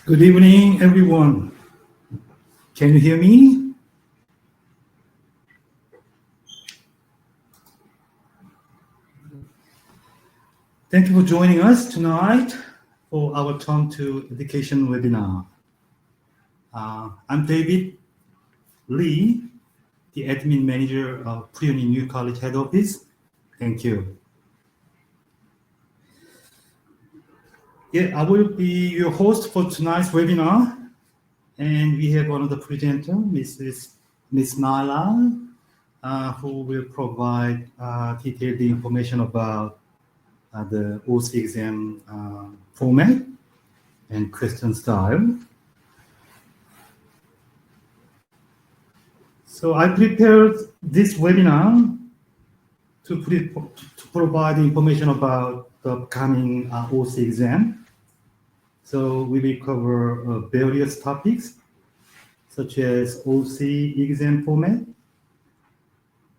Good evening, everyone. Can you hear me? Thank you for joining us tonight for our Term 2 Education webinar. I'm David Lee, the Admin Manager of Pre-Uni New College Head Office. Thank you. I will be your host for tonight's webinar, and we have one of the presenter, Miss Nala, who will provide detailed information about the OC exam format and question style. So I prepared this webinar to provide information about the upcoming OC exam. So we will cover various topics such as OC exam format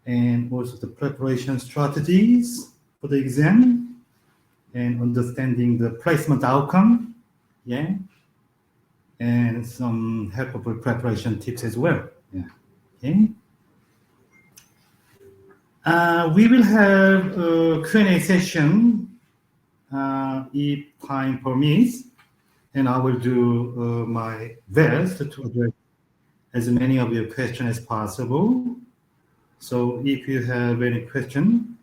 and also the preparation strategies for the exam and understanding the placement outcome, and some helpful preparation tips as well. Okay. We will have a Q&A session if time permits, and I will do my best to address as many of your questions as possible. So if you have any question,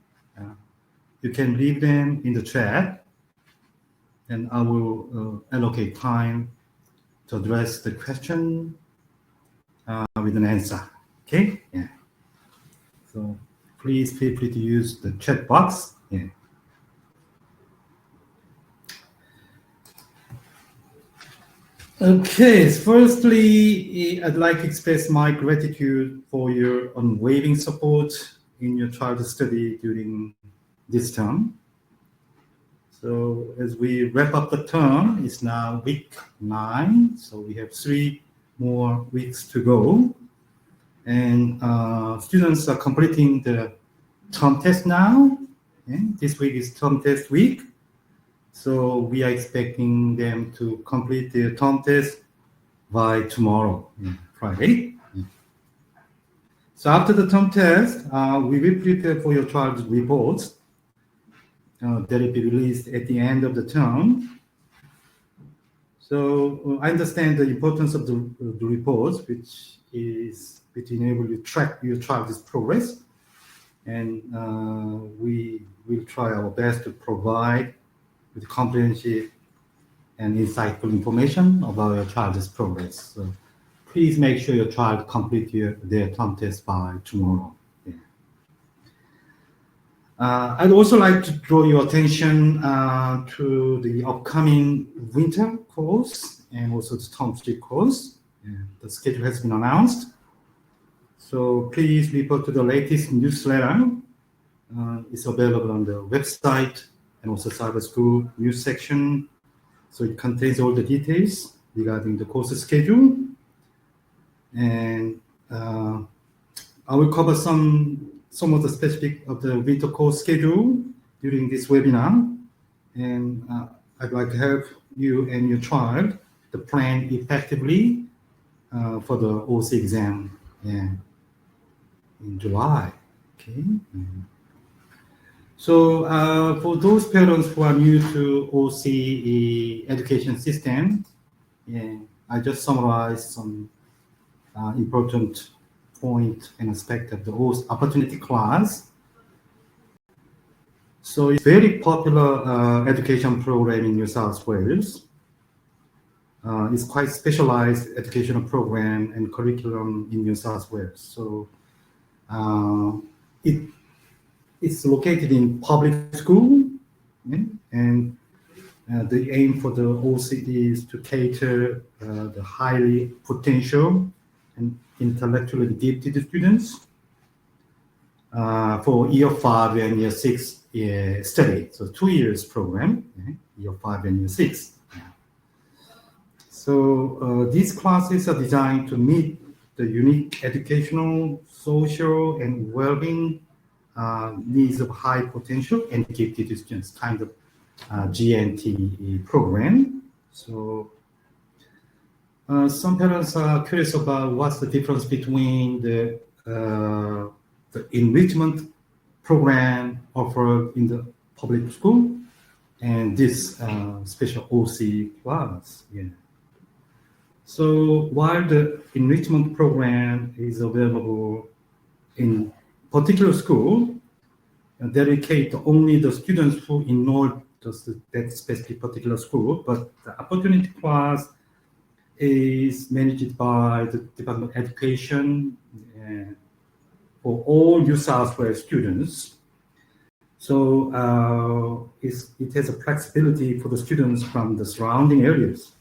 you can leave them in the chat, and I will allocate time to address the question with an answer. Okay? Yeah. So please feel free to use the chat box. Yeah. Okay, firstly, I'd like to express my gratitude for your unwavering support in your child's study during this term. So as we wrap up the term, it's now week 9, so we have 3 more weeks to go. And students are completing the term test now. This week is term test week. So we are expecting them to complete their term test by tomorrow, Friday. So after the term test, we will prepare for your child's reports that will be released at the end of the term. So I understand the importance of the reports, which enable you to track your child's progress. And we will try our best to provide with comprehensive and insightful information about your child's progress. So please make sure your child complete their term test by tomorrow. I'd also like to draw your attention to the upcoming winter course and also the term 3 course. The schedule has been announced. So please refer to the latest newsletter. It's available on the website and also Cyber School news section. So it contains all the details regarding the course schedule. And I will cover some of the specific of the winter course schedule during this webinar. And I'd like to help you and your child to plan effectively for the OC exam in July. Okay. So for those parents who are new to OC education system, I just summarized some important point and aspect of the OC opportunity class. So it's very popular education program in New South Wales. It's quite specialized educational program and curriculum in New South Wales. So it's located in public school, and the aim for the OC is to cater the highly potential and intellectually gifted students for year 5 and year 6 study. So 2 years program, year 5 and year 6. So these classes are designed to meet the unique educational, social, and well-being needs of high potential and gifted students, kind of GNT program. So Some parents are curious about what's the difference between the enrichment program offered in the public school and this special OC class. Yeah. So while the enrichment program is available in particular school, dedicate only the students who enrolled that specific particular school, but the opportunity class is managed by the Department of Education for all New South Wales students. So it has a flexibility for the students from the surrounding areas.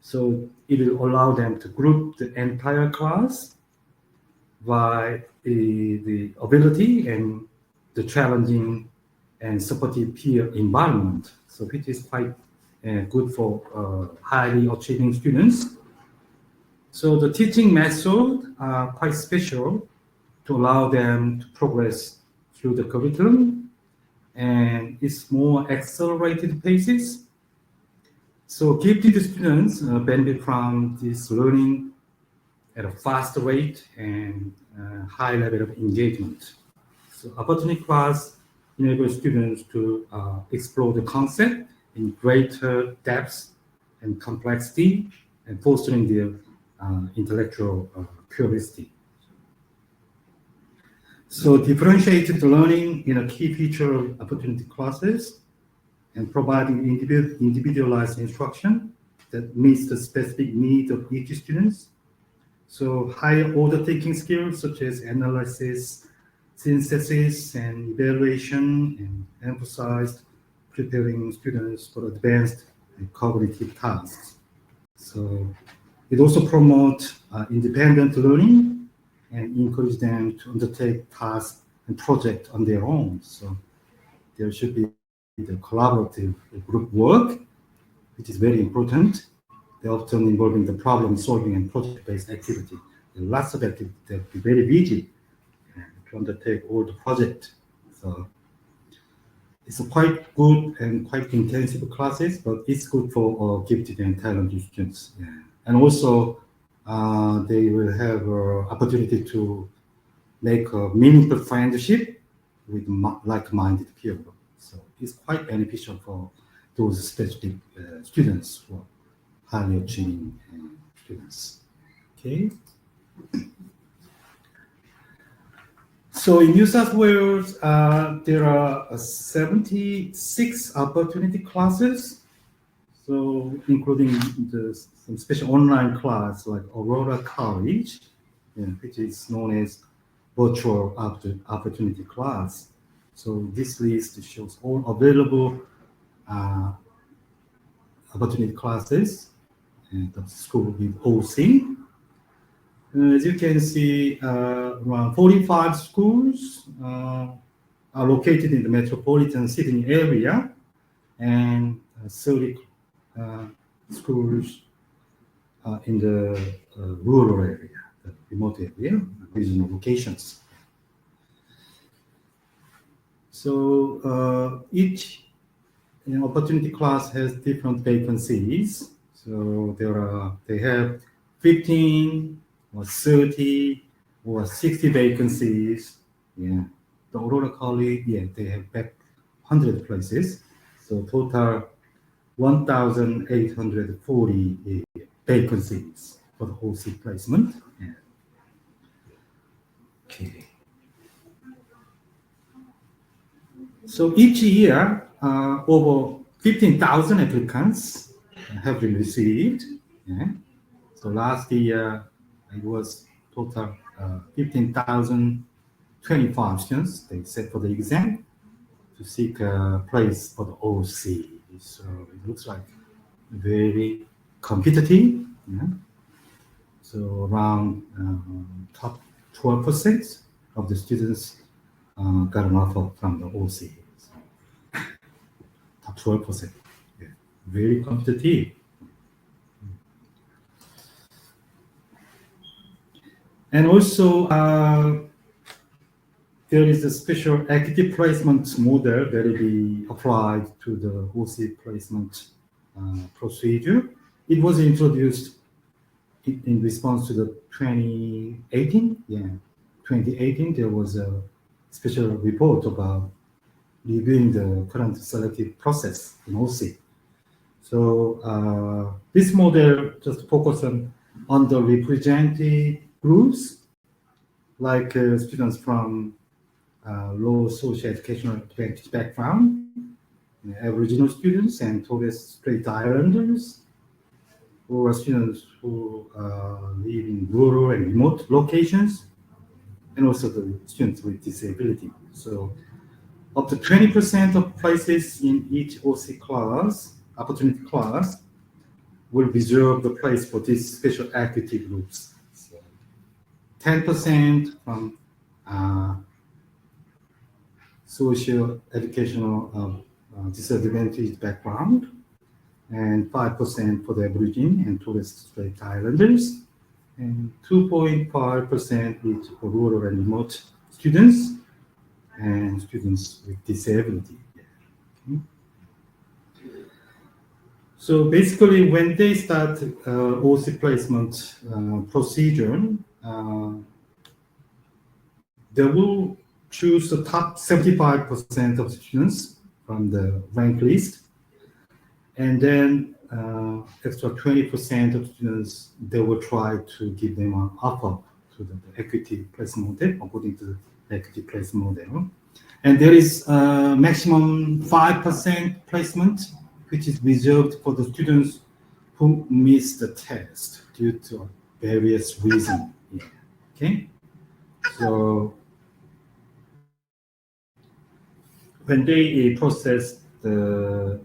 So it will allow them to group the entire class by the ability and the challenging and supportive peer environment. So which is quite good for highly achieving students. So the teaching methods are quite special to allow them to progress through the curriculum, and it's more accelerated paces. So gifted students benefit from this learning at a faster rate and high level of engagement. So opportunity class enables students to explore the concept in greater depth and complexity and fostering their intellectual curiosity. So differentiated learning in a key feature of opportunity classes and providing individualized instruction that meets the specific needs of each student. So higher order thinking skills such as analysis, synthesis, and evaluation, and emphasized preparing students for advanced cognitive tasks. So it also promotes independent learning and encourage them to undertake tasks and projects on their own. So there should be the collaborative group work, which is very important. They're often involving the problem solving and project-based activity. There are lots of activities that be very busy to undertake all the project. So it's a quite good and quite intensive classes, but it's good for gifted and talented students. Yeah. And also they will have opportunity to make a meaningful friendship with like-minded people. So it's quite beneficial for those specific students who are highly achieving students. Okay. So in New South Wales, there are 76 opportunity classes. So including some special online class like Aurora College, which is known as virtual opportunity class. So this list shows all available opportunity classes and the school with OC. As you can see, around 45 schools are located in the metropolitan Sydney area, and 30 schools in the rural area, the remote area, regional locations. So each opportunity class has different vacancies. So they have 15 or 30 or 60 vacancies. Yeah, the Aurora College, they have back 100 places. So total 1,840 vacancies for the whole seat placement. Yeah. Okay. So each year, over 15,000 applicants have been received. Yeah. So last year, it was total 15,025 students they set for the exam to seek a place for the OC. So it looks like very competitive. Yeah. So around top 12% of the students got an offer from the OC. So, top 12%. Yeah. Very competitive. And also, there is a special active placement model that will be applied to the OC placement procedure. It was introduced in response to the 2018, 2018, there was a special report about reviewing the current selective process in OC. So this model just focus on underrepresented groups, like students from low socio-educational background, Aboriginal students and Torres Strait Islanders, or students who live in rural and remote locations, and also the students with disability. So up to 20% of places in each OC class, opportunity class, will reserve the place for these special activity groups. So 10% from socio-educational disadvantaged background, and 5% for the Aborigine and Torres Strait Islanders, and 2.5% each for rural and remote students and students with disability. Okay. So basically, when they start OC placement procedure, they will choose the top 75% of students from the rank list, and then extra 20% of students, they will try to give them an offer to the equity placement model, according to the equity placement model. And there is maximum 5% placement, which is reserved for the students who miss the test due to various reasons. Yeah. Okay, so when they process the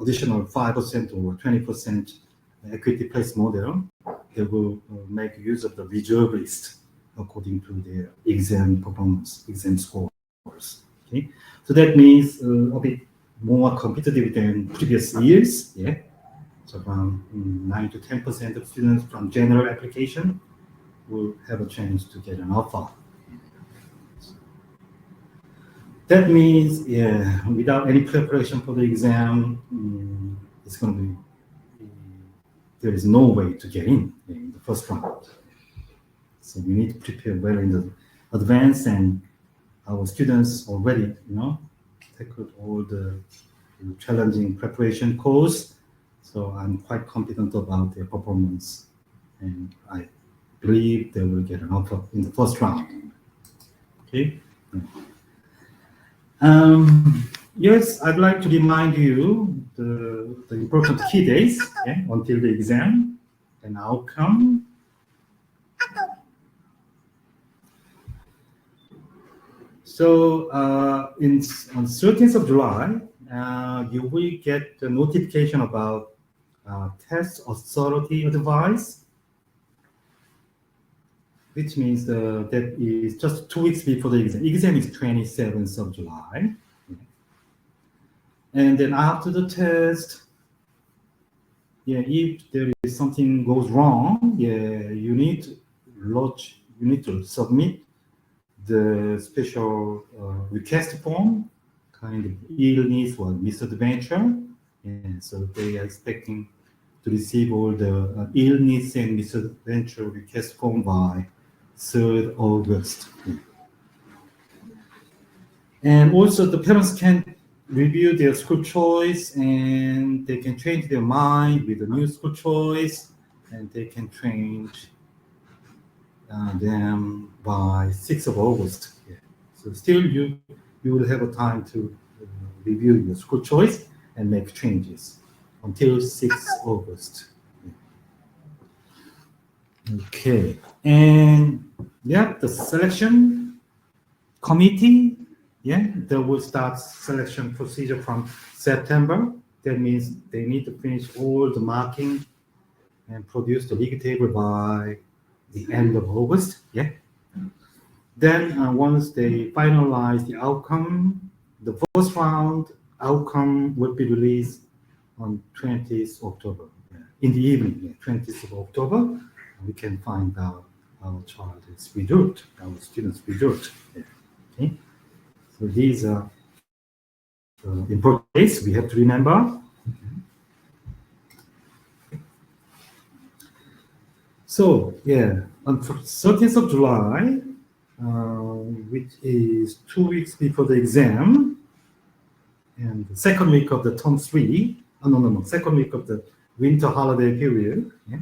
additional 5% or 20% equity place model, they will make use of the reserve list according to their exam performance, exam scores. Okay, so that means a bit more competitive than previous years. Yeah, so around 9 to 10% of students from general application will have a chance to get an offer. That means, yeah, without any preparation for the exam, it's going to be, there is no way to get in the first round. So we need to prepare well in the advance, and our students already, tackled all the challenging preparation course. So I'm quite confident about their performance, and I believe they will get an offer in the first round. Okay. Yes, I'd like to remind you the important key days until the exam and outcome. So on 13th of July, you will get the notification about test authority advice, which means that is just 2 weeks before the exam. Exam is 27th of July. And then after the test, if there is something goes wrong, you need to submit the special request form, kind of illness or misadventure. And so they are expecting to receive all the illness and misadventure request form by 3rd August. And also the parents can review their school choice, and they can change their mind with the new school choice, and they can change them by 6th of August. Yeah. So still you will have a time to review your school choice and make changes until 6th August. Okay, and the selection committee, they will start selection procedure from September. That means they need to finish all the marking and produce the league table by the end of August. Then once they finalize the outcome, the first round outcome will be released on 20th October. In the evening, 20th of October, we can find out our child is result, our students' result. Okay, so these are important days we have to remember. So yeah, on 13th of July, which is 2 weeks before the exam, and the second week of the term 3, no, second week of the winter holiday period, yeah,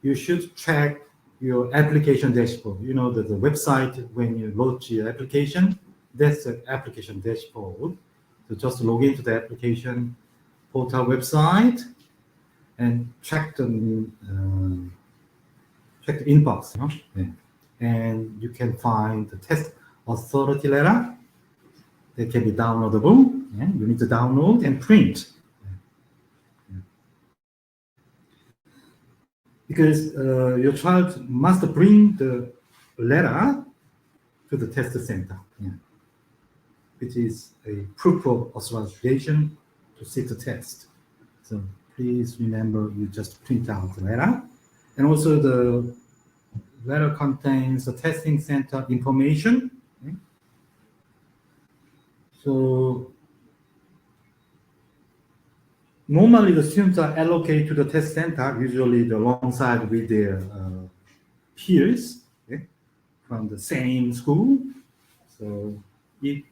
you should check your application dashboard. You know that the website, when you launch your application, that's the application dashboard. So just log into the application portal website and check the inbox, you know? Yeah. And you can find the test authority letter that can be downloadable. Yeah? You need to download and print. Because your child must bring the letter to the test center, yeah, which is a proof of authorization to sit the test. So please remember, you just print out the letter. And also the letter contains the testing center information. Okay? So normally the students are allocated to the test center, usually alongside with their peers, okay, from the same school. So if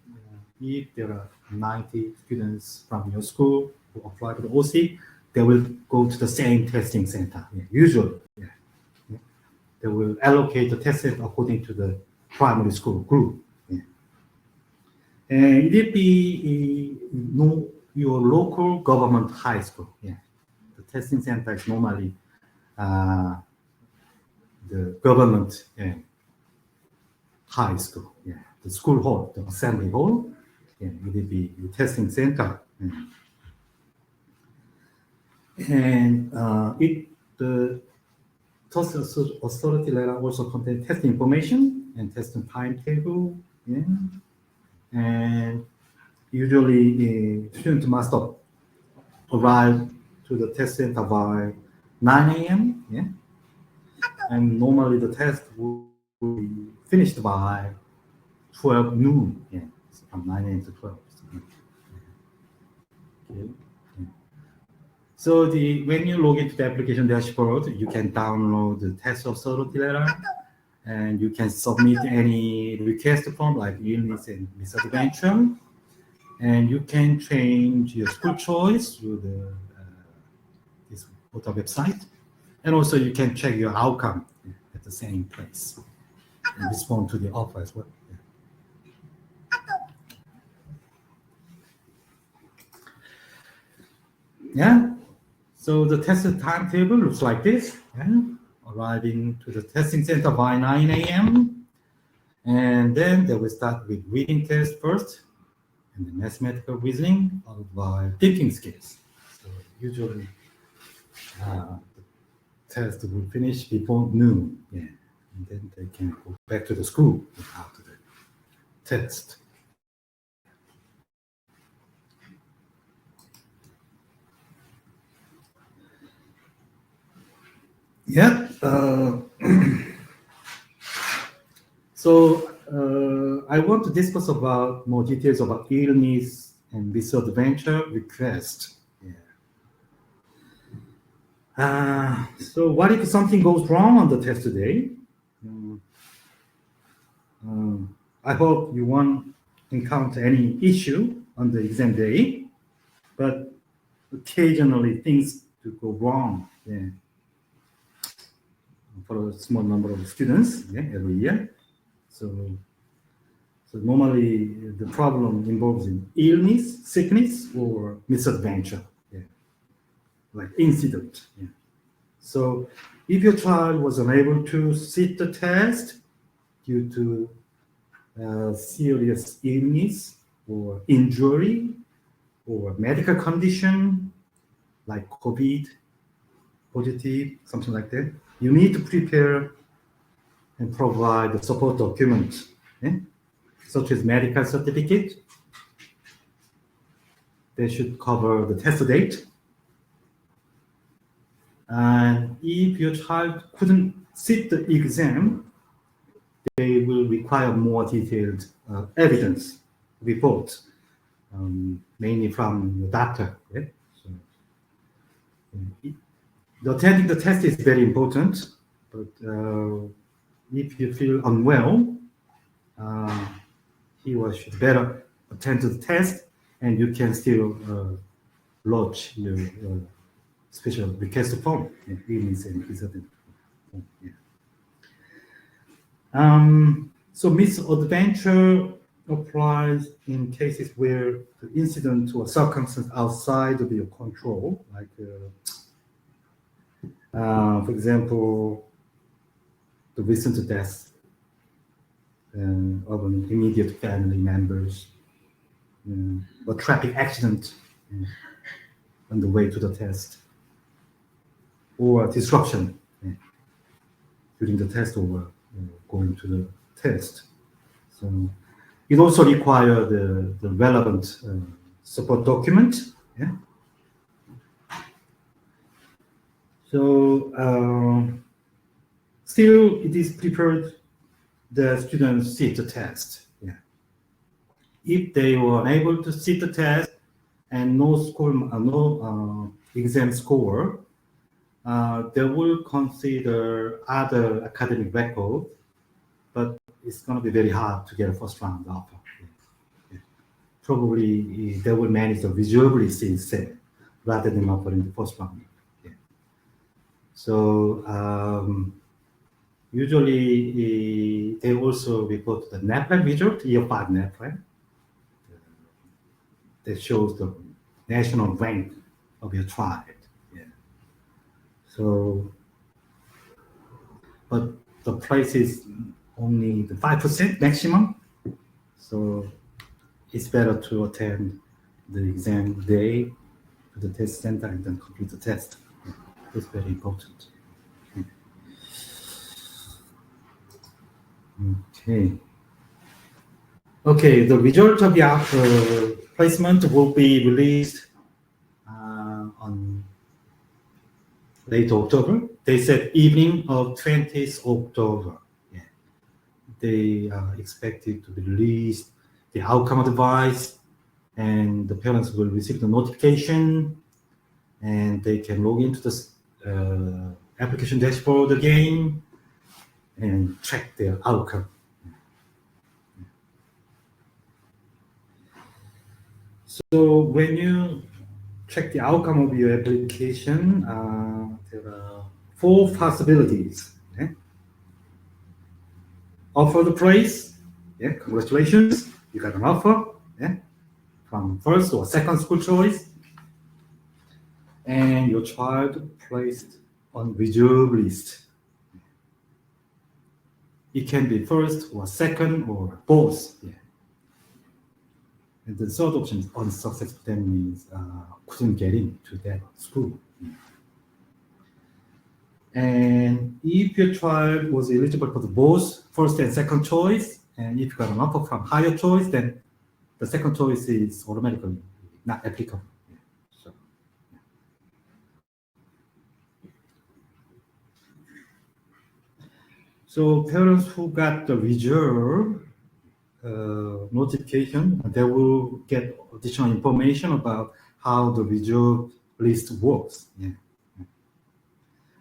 there are 90 students from your school who apply to the OC, they will go to the same testing center, yeah, usually. Yeah. Yeah. They will allocate the test center according to the primary school group. Yeah. And it will be your local government high school. Yeah. The testing center is normally the government high school. Yeah. The school hall, the assembly hall. Yeah, it will be the testing center. Yeah. And the test authority letter also contains test information and testing timetable. Yeah. And usually students must arrive to the test center by 9 a.m. Yeah. And normally the test will be finished by 12 noon. Yeah. So from 9 a.m. to 12. Okay. Yeah. So when you log into the application dashboard, you can download the test authority letter, and you can submit any request form like illness and misadventure, and you can change your school choice through the this portal website, and also you can check your outcome at the same place and respond to the offer as well. Yeah. So the test timetable looks like this. Yeah? Arriving to the testing center by 9 a.m. And then they will start with reading test first, and the mathematical reasoning, followed by thinking skills. So usually the test will finish before noon. Yeah. And then they can go back to the school after the test. Yeah. So I want to discuss about more details about illness and misadventure request. Yeah. So what if something goes wrong on the test today? I hope you won't encounter any issue on the exam day, but occasionally things do go wrong. Yeah. For a small number of students, yeah, every year. So normally the problem involves in illness, sickness, or misadventure, yeah, like incident. Yeah. So if your child was unable to sit the test due to serious illness or injury or medical condition like COVID positive, something like that, you need to prepare and provide the support documents, such as medical certificate. They should cover the test date. And if your child couldn't sit the exam, they will require more detailed evidence report, mainly from the doctor. Okay? So, attending the test is very important, But if you feel unwell, he or she should better attend to the test, and you can still lodge your special request form. So misadventure applies in cases where the incident or circumstance outside of your control, like for example, the recent death of an immediate family members, a traffic accident on the way to the test, or disruption during the test or going to the test. So it also requires the relevant support document. Yeah. So still, it is preferred the students sit the test. Yeah. If they were unable to sit the test and no exam score, they will consider other academic record, but it's going to be very hard to get a first round offer. Yeah. Probably they will manage the visibility instead rather than offering the first round. Yeah. So usually they also report the NAPLAN result, year 5 NAPLAN. That shows the national rank of your tribe. Yeah. So, but the price is only the 5% maximum. So it's better to attend the exam day to the test center and then complete the test. Yeah. It's very important. Okay. Okay, the result of the placement will be released on late October. They said evening of 20th October. Yeah. They are expected to release the outcome advice, and the parents will receive the notification, and they can log into the application dashboard again and track their outcome. So when you check the outcome of your application, there are 4 possibilities. Okay? Offer the prize, yeah, congratulations, you got an offer, yeah, from first or second school choice, and your child placed on reserve list. It can be first or second or both. Yeah. And the third option is unsuccessful. That means couldn't get into that school. And if your child was eligible for the both first and second choice, and if you got an offer from higher choice, then the second choice is automatically not applicable. Yeah. So parents who got the reserve notification, they will get additional information about how the reserve list works. Yeah.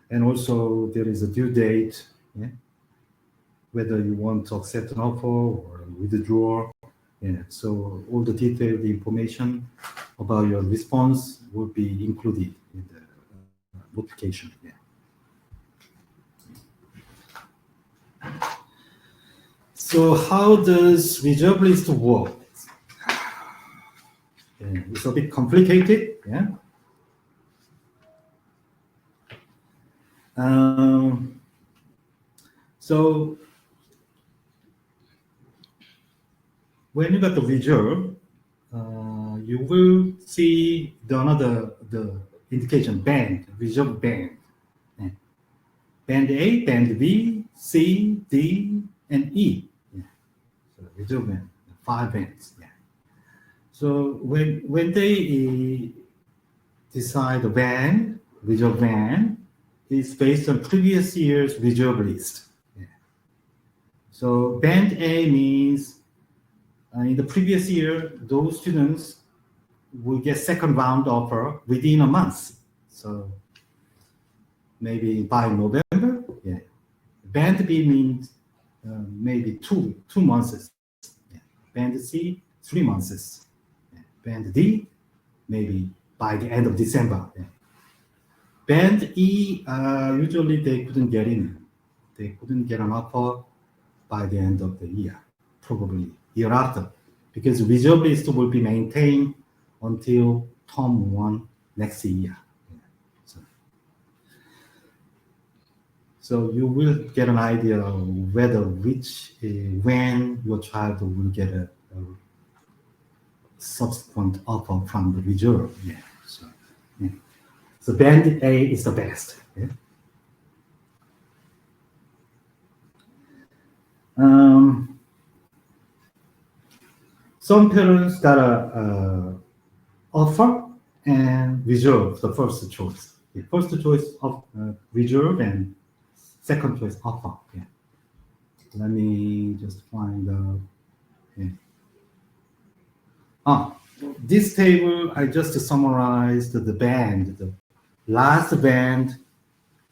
And also there is a due date, yeah, whether you want to accept an offer or withdraw. Yeah. So all the detailed information about your response will be included in the notification. Yeah. So how does reserve list work? Yeah, it's a bit complicated. Yeah. So when you got the reserve, you will see the indication band, reserve band. Yeah. Band A, band B, C, D, and E. Yeah. So reserve band, 5 bands. Yeah. So when they decide the band, reserve band, is based on previous year's reserve list. Yeah. So band A means in the previous year, those students will get second round offer within a month. So maybe by November, yeah, Band B means maybe two months. Yeah. Band C, 3 months. Yeah. Band D, maybe by the end of December. Yeah. Band E, usually they couldn't get in. They couldn't get an offer by the end of the year, probably year after, because reserve list will be maintained until term 1 next year. Yeah. So you will get an idea of whether when your child will get a subsequent offer from the reserve. Yeah. Yeah. So band A is the best. Yeah. Some parents got a offer and reserve the first choice. The first choice of reserve and second choice offer. Yeah. Let me just find out. Yeah. This table I just summarized the band, the last band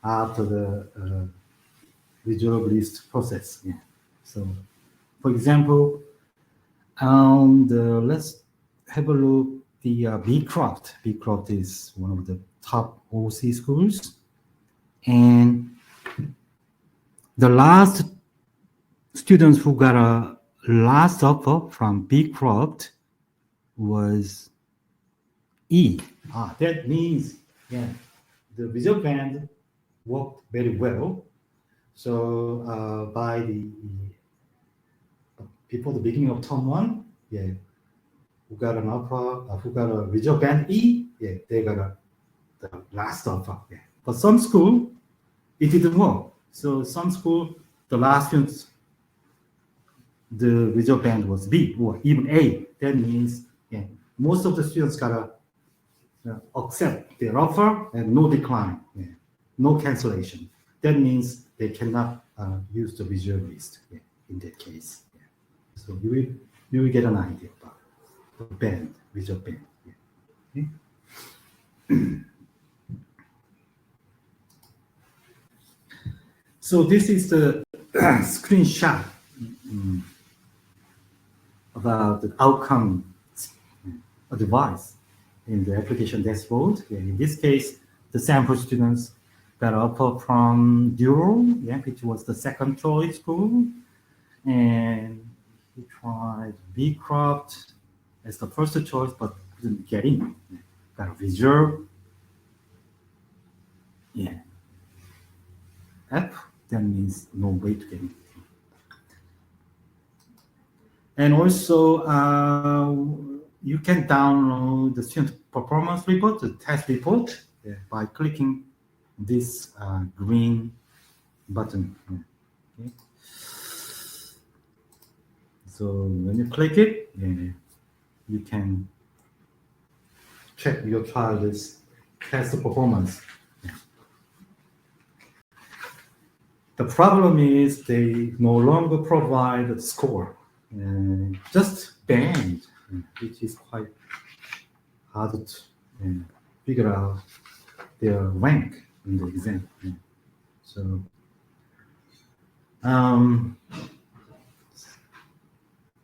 after the reserve list process. Yeah. So, for example, let's have a look. The Beecroft. Beecroft is one of the top OC schools, and the last students who got a last offer from Beecroft was E. That means the reserve band worked very well. So before the beginning of term 1, who got an offer, who got a reserve band E, they got the last offer. Yeah. For some school, it didn't work. So some school, the last students, the reserve band was B or even A. That means most of the students gotta accept their offer and no decline, no cancellation. That means they cannot use the reserve list in that case. So you will get an idea about the band, reserve band. So this is the screenshot about the outcome device in the application dashboard. In this case, the sample students got offer from Duro, which was the second choice school, and he tried Beecroft as the first choice, but couldn't get in. Got a reserve. F, that means no way to get in. And also, you can download the student performance report, the test report, by clicking this green button. Okay. So when you click it, you can check your child's test performance. The problem is they no longer provide a score, just band, which is quite hard to figure out their rank in the exam.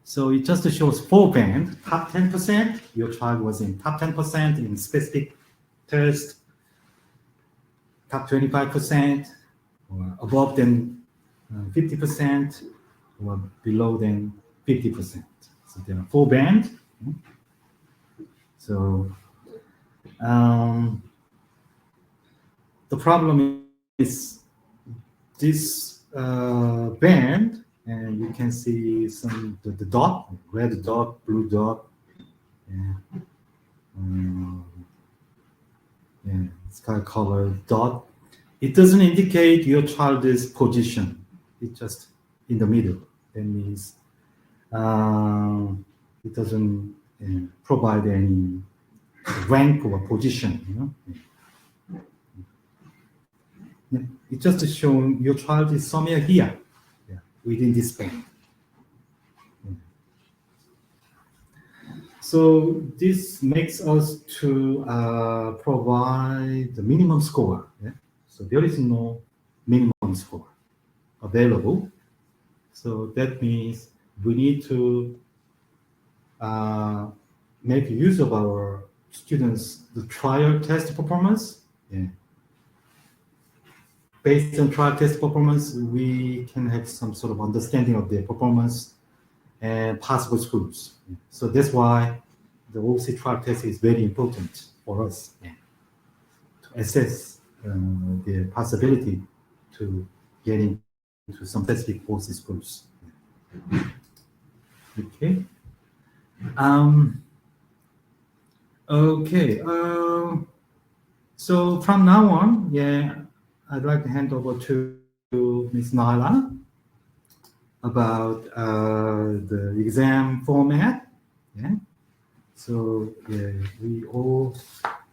So it just shows 4 band, top 10%. Your child was in top 10% in specific test, top 25%, or above than 50%, or below than 50%. So there are 4 bands. So the problem is this band, and you can see the dot, red dot, blue dot, it's kind of colored dot. It doesn't indicate your child's position. It's just in the middle. That means it doesn't provide any rank or position. It's just showing your child is somewhere here, within this band. So this makes us to provide the minimum score. So there is no minimum score. available. So that means we need to make use of our students' the trial test performance. Yeah. Based on trial test performance, we can have some sort of understanding of their performance and possible schools. Yeah. So that's why the OC trial test is very important for us, yeah, to assess the possibility to get into some specific OC schools. Yeah. Okay. Okay. So from now on, yeah, I'd like to hand over to Ms. Naila about the exam format. Yeah. So yeah, we all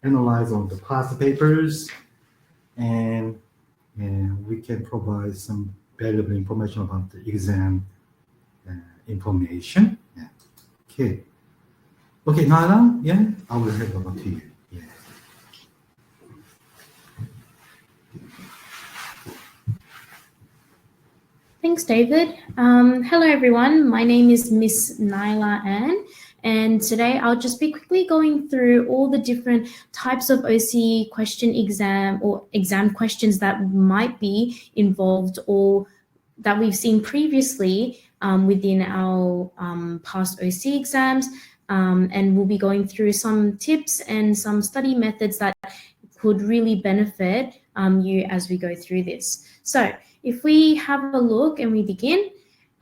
analyze on the past papers, and we can provide some valuable information about the exam information. Yeah. Okay. Okay, Naila, yeah, I will hand over to you. Yeah. Thanks, David. Hello, everyone. My name is Miss Naila Ann, and today I'll just be quickly going through all the different types of OC question exam or exam questions that might be involved or that we've seen previously within our past OC exams. And we'll be going through some tips and some study methods that could really benefit you as we go through this. So if we have a look and we begin,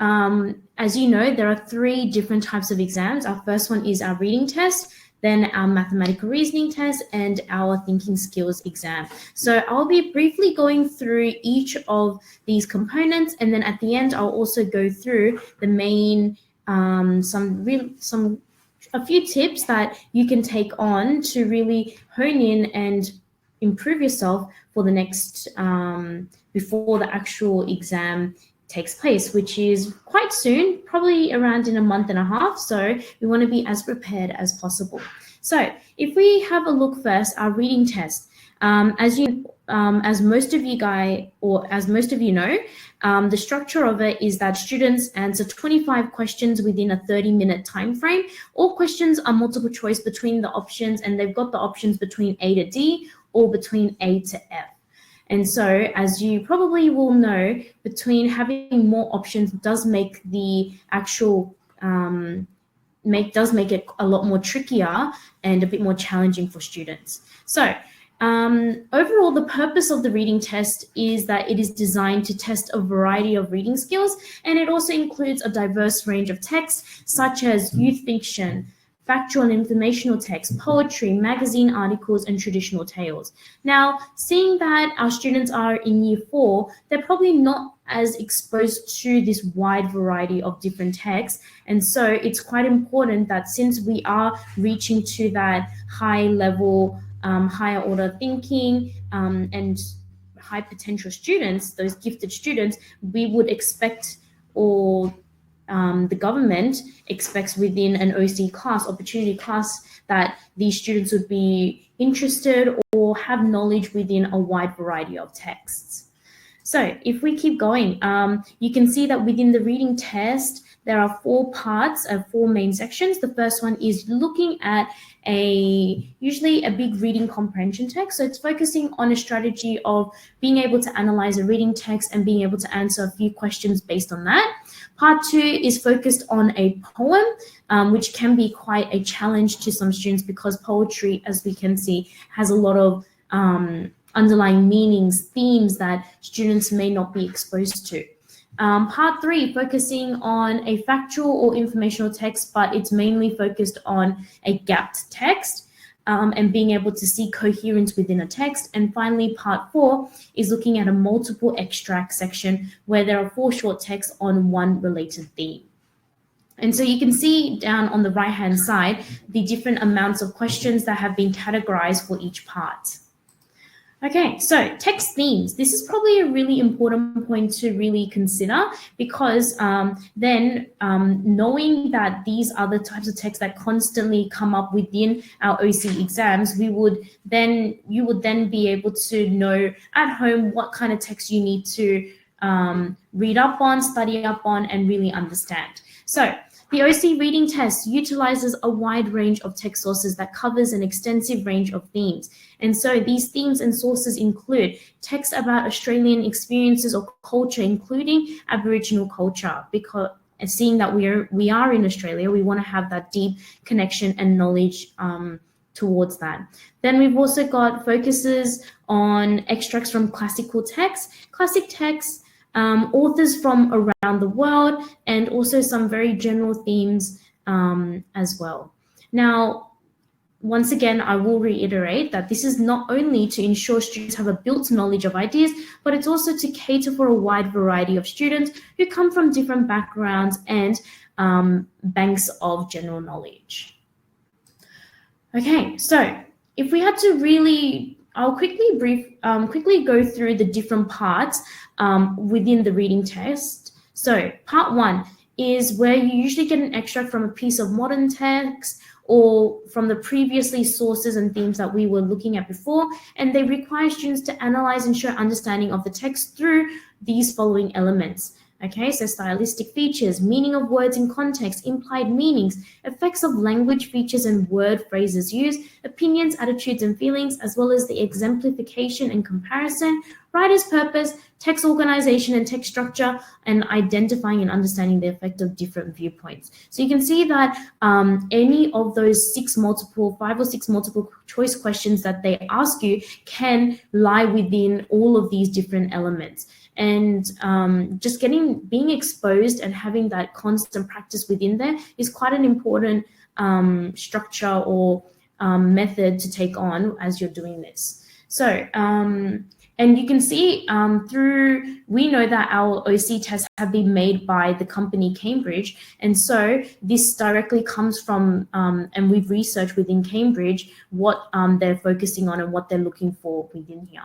as you know, there are 3 different types of exams. Our first one is our reading test, then our mathematical reasoning test, and our thinking skills exam. So I'll be briefly going through each of these components, and then at the end, I'll also go through the main, a few tips that you can take on to really hone in and improve yourself for the next, before the actual exam takes place, which is quite soon, probably around in a month and a half. So we want to be as prepared as possible. So if we have a look first, our reading test, as most of you know, the structure of it is that students answer 25 questions within a 30-minute time frame. All questions are multiple choice between the options, and they've got the options between A to D or between A to F. And so, as you probably will know, between having more options does make the actual does make it a lot more trickier and a bit more challenging for students. So overall, the purpose of the reading test is that it is designed to test a variety of reading skills, and it also includes a diverse range of texts such as youth fiction, factual and informational text, poetry, magazine articles, and traditional tales. Now, seeing that our students are in year 4, they're probably not as exposed to this wide variety of different texts. And so it's quite important that since we are reaching to that high level, higher order thinking, and high potential students, those gifted students, we would expect, or the government expects within an OC class, opportunity class, that these students would be interested or have knowledge within a wide variety of texts. So if we keep going, you can see that within the reading test, there are 4 parts of 4 main sections. The first one is looking at usually a big reading comprehension text. So it's focusing on a strategy of being able to analyze a reading text and being able to answer a few questions based on that. Part 2 is focused on a poem, which can be quite a challenge to some students because poetry, as we can see, has a lot of underlying meanings, themes that students may not be exposed to. Part 3, focusing on a factual or informational text, but it's mainly focused on a gapped text and being able to see coherence within a text. And finally, part 4 is looking at a multiple extract section where there are 4 short texts on one related theme. And so you can see down on the right-hand side the different amounts of questions that have been categorized for each part. Okay, so text themes. This is probably a really important point to really consider because then knowing that these are the types of texts that constantly come up within our OC exams, you would then be able to know at home what kind of text you need to read up on, study up on, and really understand. So the OC reading test utilizes a wide range of text sources that covers an extensive range of themes. And so these themes and sources include text about Australian experiences or culture, including Aboriginal culture, because and seeing that we are in Australia, we want to have that deep connection and knowledge towards that. Then we've also got focuses on extracts from classical texts, classic texts, authors from around the world, and also some very general themes as well. Now, once again, I will reiterate that this is not only to ensure students have a built knowledge of ideas, but it's also to cater for a wide variety of students who come from different backgrounds and banks of general knowledge. Okay, so if we had to really, I'll quickly go through the different parts within the reading test. So part 1 is where you usually get an extract from a piece of modern text or from the previously sources and themes that we were looking at before, and they require students to analyze and show understanding of the text through these following elements. Okay, so stylistic features, meaning of words in context, implied meanings, effects of language features and word phrases used, opinions, attitudes and feelings, as well as the exemplification and comparison, writer's purpose, text organization and text structure, and identifying and understanding the effect of different viewpoints. So you can see that any of those 5 or 6 multiple choice questions that they ask you can lie within all of these different elements. And just being exposed and having that constant practice within there is quite an important structure or method to take on as you're doing this. So, and you can see we know that our OC tests have been made by the company Cambridge. And so this directly comes from, and we've researched within Cambridge what they're focusing on and what they're looking for within here.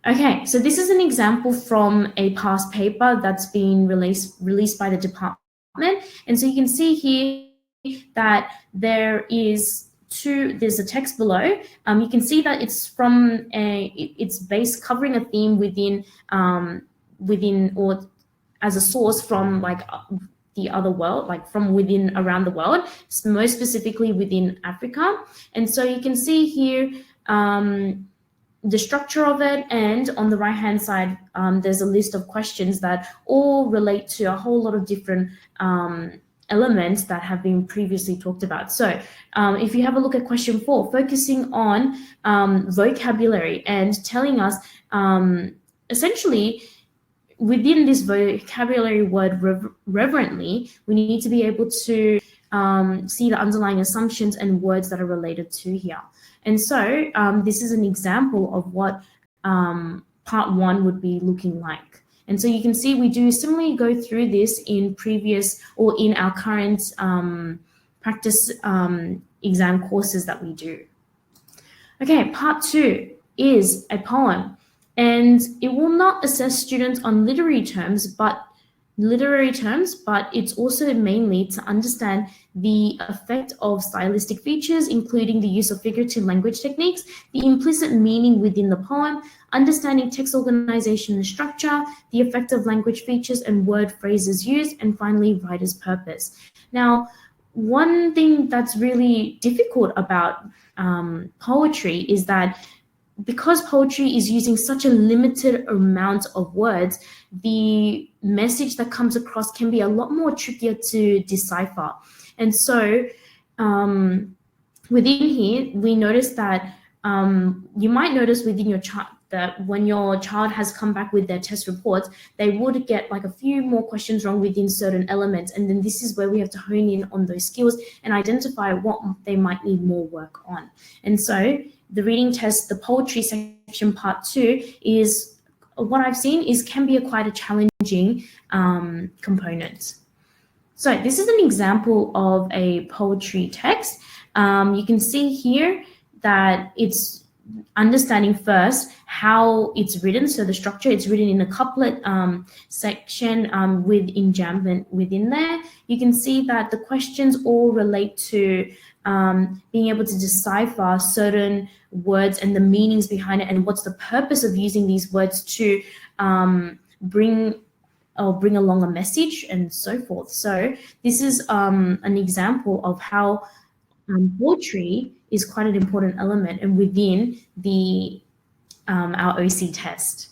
Okay, so this is an example from a past paper that's been released by the department. And so you can see here that there's a text below. You can see that it's from it's based covering a theme within or as a source from like the other world, like from within around the world, most specifically within Africa. And so you can see here the structure of it, and on the right hand side there's a list of questions that all relate to a whole lot of different elements that have been previously talked about. So if you have a look at question 4, focusing on vocabulary and telling us essentially within this vocabulary word reverently, we need to be able to see the underlying assumptions and words that are related to here. And so this is an example of what part 1 would be looking like. And so you can see we do similarly go through this in previous or in our current practice exam courses that we do. Okay, part 2 is a poem, and it will not assess students on literary terms, but it's also mainly to understand the effect of stylistic features, including the use of figurative language techniques, the implicit meaning within the poem, understanding text organization and structure, the effect of language features and word phrases used, and finally, writer's purpose. Now, one thing that's really difficult about poetry is that because poetry is using such a limited amount of words, the message that comes across can be a lot more trickier to decipher. And so within here, we notice that you might notice within your child that when your child has come back with their test reports, they would get like a few more questions wrong within certain elements. And then this is where we have to hone in on those skills and identify what they might need more work on. And so the reading test, the poetry section part 2 is what I've seen can be quite a challenging component. So this is an example of a poetry text. You can see here that it's understanding first how it's written. So the structure, it's written in a couplet section with enjambment within there. You can see that the questions all relate to being able to decipher certain words and the meanings behind it and what's the purpose of using these words to bring along a message and so forth. So this is an example of how poetry is quite an important element and within the our OC test.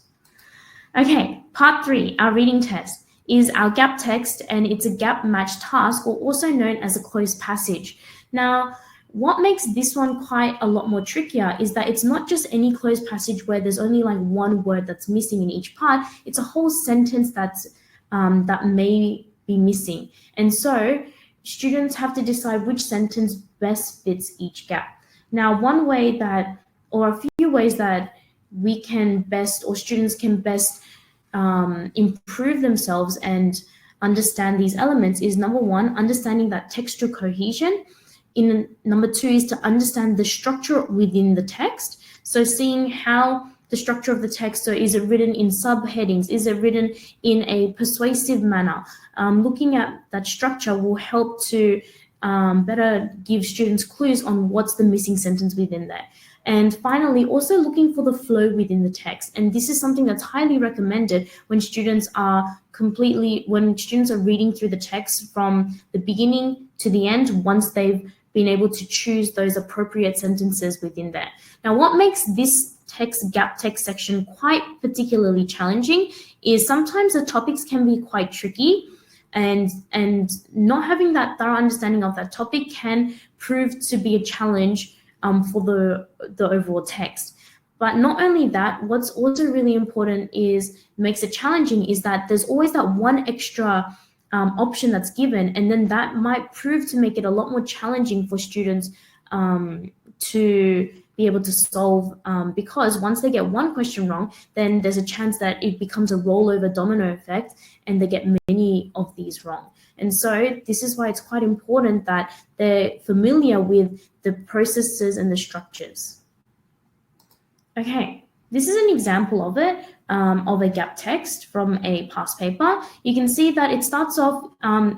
Okay, part 3, our reading test, is our gap text, and it's a gap match task, or also known as a closed passage. Now, what makes this one quite a lot more trickier is that it's not just any closed passage where there's only like one word that's missing in each part. It's a whole sentence that may be missing. And so students have to decide which sentence best fits each gap. Now, one way that, or a few ways that we can best, or students can best improve themselves and understand these elements is, number 1, understanding that textual cohesion. Number 2 is to understand the structure within the text. So seeing how the structure of the text, so is it written in subheadings? Is it written in a persuasive manner? Looking at that structure will help to better give students clues on what's the missing sentence within there. And finally, also looking for the flow within the text. And this is something that's highly recommended when students are reading through the text from the beginning to the end, once they've been able to choose those appropriate sentences within there. Now, what makes this gap text section quite particularly challenging is sometimes the topics can be quite tricky, and not having that thorough understanding of that topic can prove to be a challenge for the overall text. But not only that, what's also really important makes it challenging is that there's always that one extra option that's given, and then that might prove to make it a lot more challenging for students to be able to solve, because once they get one question wrong, then there's a chance that it becomes a rollover domino effect and they get many of these wrong. And so this is why it's quite important that they're familiar with the processes and the structures. Okay, this is an example of it, of a gap text from a past paper. You can see that it starts off,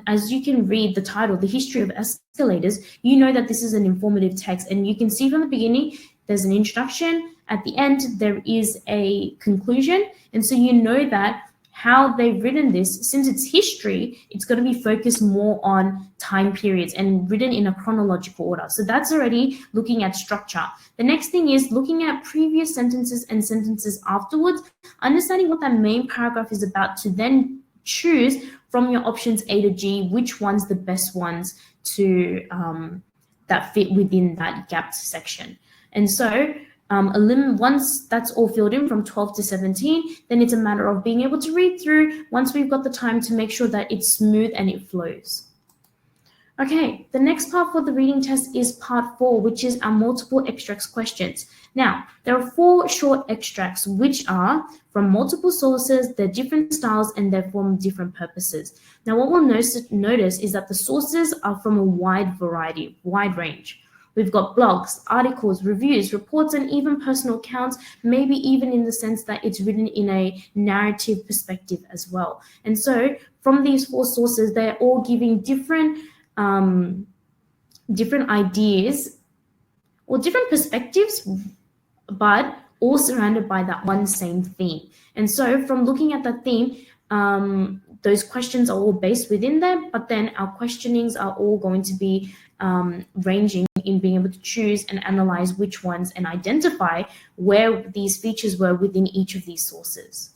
as you can read the title, The History of Escalators, you know that this is an informative text, and you can see from the beginning, there's an introduction. At the end, there is a conclusion. And so you know that how they've written this, since it's history, it's going to be focused more on time periods and written in a chronological order. So that's already looking at structure. The next thing is looking at previous sentences and sentences afterwards, understanding what that main paragraph is about, to then choose from your options A to G which one's the best ones to that fit within that gapped section. And so once that's all filled in from 12 to 17, then it's a matter of being able to read through once we've got the time to make sure that it's smooth and it flows. Okay, the next part for the reading test is part 4, which is our multiple extracts questions. Now, there are 4 short extracts, which are from multiple sources, they're different styles, and they're from different purposes. Now, what we'll notice is that the sources are from a wide range. We've got blogs, articles, reviews, reports, and even personal accounts, maybe even in the sense that it's written in a narrative perspective as well. And so from these 4 sources, they're all giving different ideas or different perspectives, but all surrounded by that one same theme. And so from looking at that theme, those questions are all based within there, but then our questionings are all going to be ranging in being able to choose and analyze which ones and identify where these features were within each of these sources.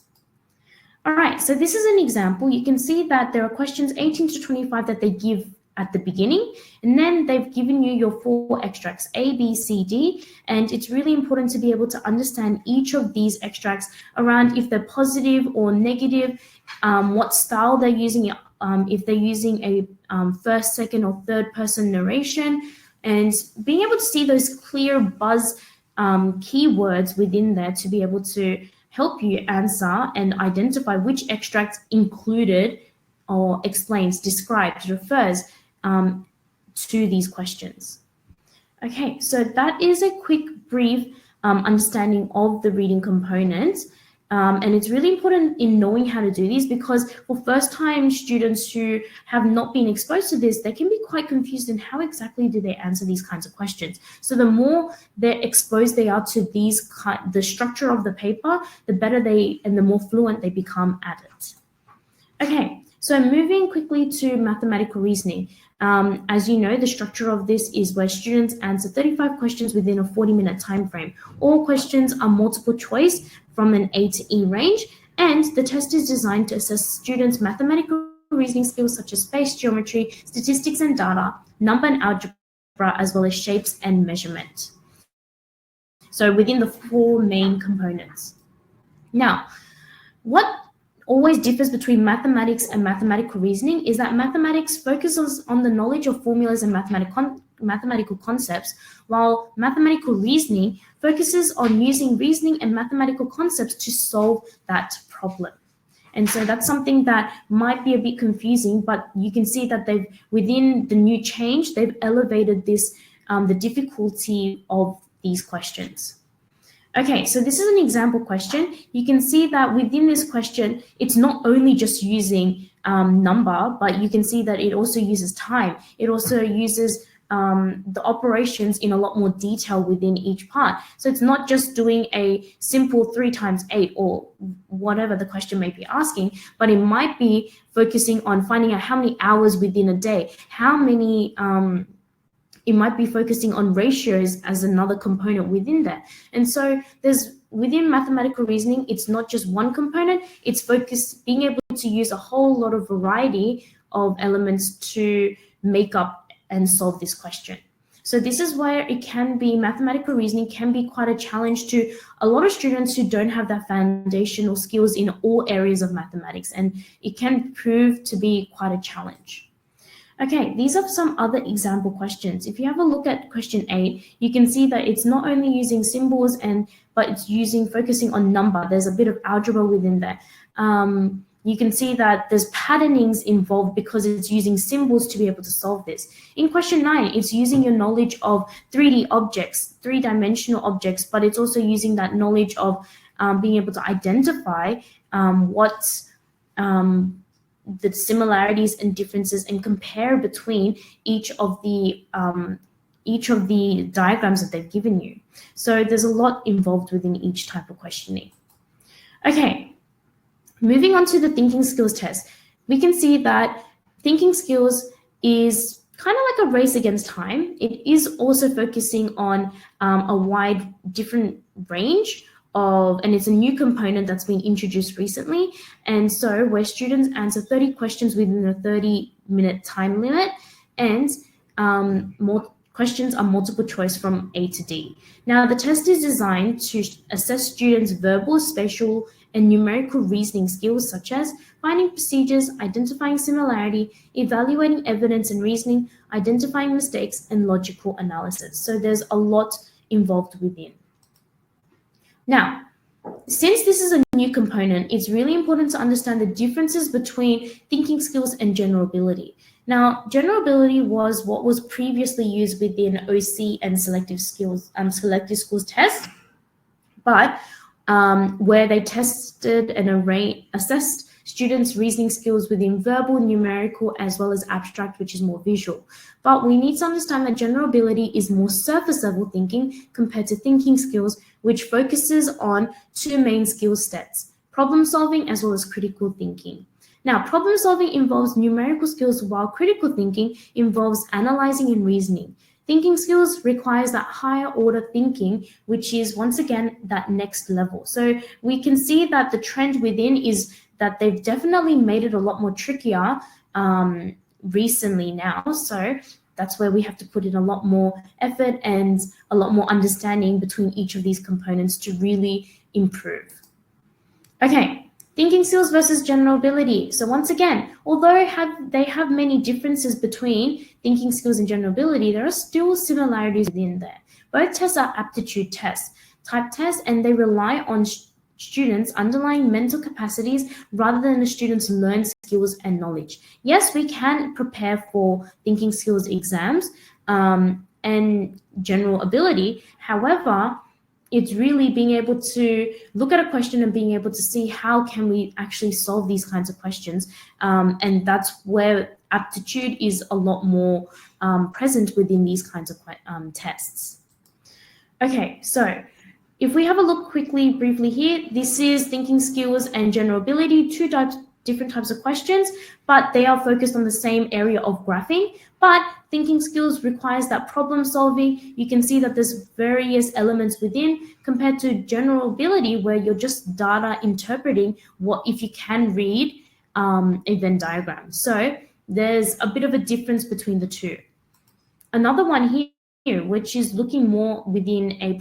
All right, so this is an example. You can see that there are questions 18 to 25 that they give at the beginning, and then they've given you your 4 extracts, A, B, C, D, and it's really important to be able to understand each of these extracts around if they're positive or negative, what style they're using, if they're using a first, second, or third person narration, and being able to see those clear buzz keywords within there to be able to help you answer and identify which extract included or explains, describes, refers to these questions. Okay, so that is a quick, brief understanding of the reading components. And it's really important in knowing how to do these, because for first-time students who have not been exposed to this, they can be quite confused in how exactly do they answer these kinds of questions. So the more they're exposed they are to the structure of the paper, the better and the more fluent they become at it. Okay, so moving quickly to mathematical reasoning. As you know, the structure of this is where students answer 35 questions within a 40-minute time frame. All questions are multiple choice from an A to E range, and the test is designed to assess students' mathematical reasoning skills such as space, geometry, statistics and data, number and algebra, as well as shapes and measurement. So within the 4 main components. Now, what always differs between mathematics and mathematical reasoning is that mathematics focuses on the knowledge of formulas and mathematical concepts, while mathematical reasoning focuses on using reasoning and mathematical concepts to solve that problem. And so that's something that might be a bit confusing, but you can see that within the new change, they've elevated this, the difficulty of these questions. Okay, so this is an example question. You can see that within this question, it's not only just using number, but you can see that it also uses time. It also uses the operations in a lot more detail within each part. So it's not just doing a simple 3 times 8 or whatever the question may be asking, but it might be focusing on finding out how many hours within a day, how many it might be focusing on ratios as another component within that. And so within mathematical reasoning, it's not just one component, it's being able to use a whole lot of variety of elements to make up and solve this question. So this is where mathematical reasoning can be quite a challenge to a lot of students who don't have that foundational skills in all areas of mathematics, and it can prove to be quite a challenge. Okay, these are some other example questions. If you have a look at question 8, you can see that it's not only using symbols but it's focusing on number. There's a bit of algebra within there. You can see that there's patternings involved because it's using symbols to be able to solve this. In question 9, it's using your knowledge of 3D objects, 3-dimensional objects, but it's also using that knowledge of being able to identify the similarities and differences and compare between each of the diagrams that they've given you. So there's a lot involved within each type of questioning. Okay, moving on to the thinking skills test, we can see that thinking skills is kind of like a race against time. It is also focusing on a wide different range and it's a new component that's been introduced recently. And so where students answer 30 questions within a 30-minute time limit, and more questions are multiple choice from A to D. Now, the test is designed to assess students' verbal, spatial, and numerical reasoning skills, such as finding procedures, identifying similarity, evaluating evidence and reasoning, identifying mistakes, and logical analysis. So there's a lot involved within. Now, since this is a new component, it's really important to understand the differences between thinking skills and general ability. Now, general ability was what was previously used within OC and selective schools tests, but where they tested and assessed students' reasoning skills within verbal, numerical, as well as abstract, which is more visual. But we need to understand that general ability is more surface level thinking compared to thinking skills, which focuses on 2 main skill sets, problem solving as well as critical thinking. Now, problem solving involves numerical skills, while critical thinking involves analyzing and reasoning. Thinking skills requires that higher order thinking, which is once again that next level. So we can see that the trend within is that they've definitely made it a lot more trickier recently now. So that's where we have to put in a lot more effort and a lot more understanding between each of these components to really improve. Okay, thinking skills versus general ability. So once again, although they have many differences between thinking skills and general ability, there are still similarities within there. Both tests are aptitude tests, type tests, and they rely on students' underlying mental capacities rather than the students' learned skills and knowledge. Yes, we can prepare for thinking skills exams and general ability. However, it's really being able to look at a question and being able to see how can we actually solve these kinds of questions. And that's where aptitude is a lot more present within these kinds of tests. Okay, so if we have a look briefly here, this is thinking skills and general ability, different types of questions, but they are focused on the same area of graphing. But thinking skills requires that problem solving. You can see that there's various elements within compared to general ability, where you're just data interpreting what if you can read a Venn diagram. So there's a bit of a difference between the two. Another one here, which is looking more within a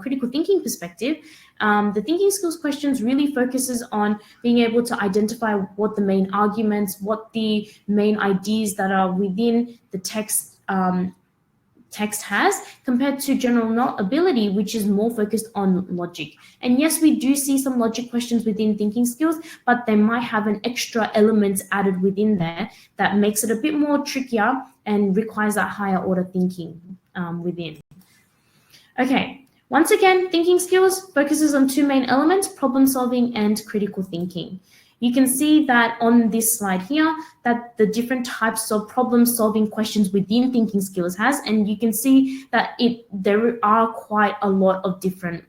critical thinking perspective. The thinking skills questions really focuses on being able to identify what the main arguments, what the main ideas that are within the text has, compared to general ability, which is more focused on logic. And yes, we do see some logic questions within thinking skills, but they might have an extra element added within there that makes it a bit more trickier and requires that higher order thinking within. Okay, once again, thinking skills focuses on two main elements, problem solving and critical thinking. You can see that on this slide here, that the different types of problem solving questions within thinking skills has, and you can see that there are quite a lot of different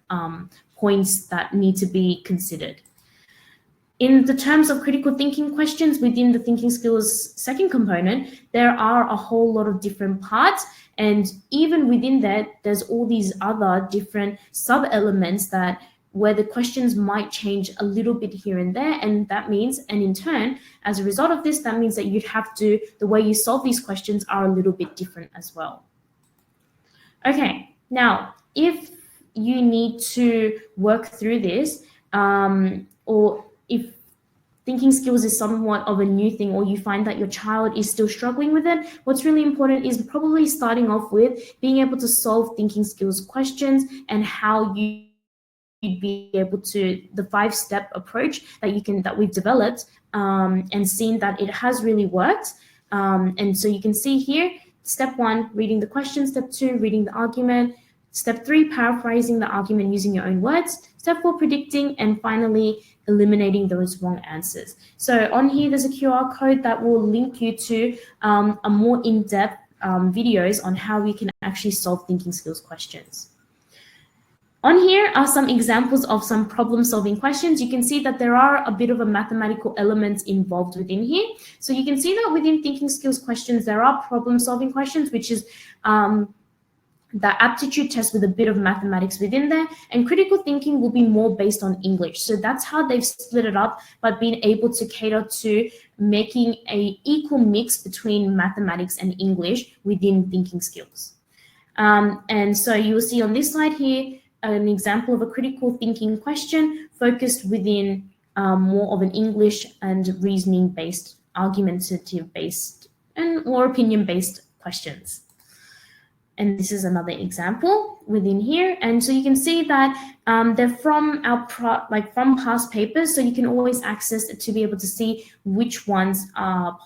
points that need to be considered. In the terms of critical thinking questions within the thinking skills second component, there are a whole lot of different parts, and even within that, there's all these other different sub-elements where the questions might change a little bit here and there, and that means, and in turn, as a result of this, that means that the way you solve these questions are a little bit different as well. Okay, now, if you need to work through this, or if thinking skills is somewhat of a new thing, or you find that your child is still struggling with it, what's really important is probably starting off with being able to solve thinking skills questions and how you'd be able to, the 5-step approach that we've developed and seen that it has really worked. And so you can see here, step 1, reading the question, step 2, reading the argument, step 3, paraphrasing the argument using your own words, step 4, predicting, and finally, eliminating those wrong answers. So on here, there's a QR code that will link you to a more in-depth videos on how we can actually solve thinking skills questions. On here are some examples of some problem-solving questions. You can see that there are a bit of a mathematical elements involved within here. So you can see that within thinking skills questions, there are problem-solving questions, which is the aptitude test with a bit of mathematics within there, and critical thinking will be more based on English. So that's how they've split it up, but being able to cater to making an equal mix between mathematics and English within thinking skills. And so you will see on this slide here, an example of a critical thinking question focused within more of an English and reasoning-based, argumentative-based, or opinion-based questions. And this is another example within here. And so you can see that they're from from past papers. So you can always access it to be able to see which ones are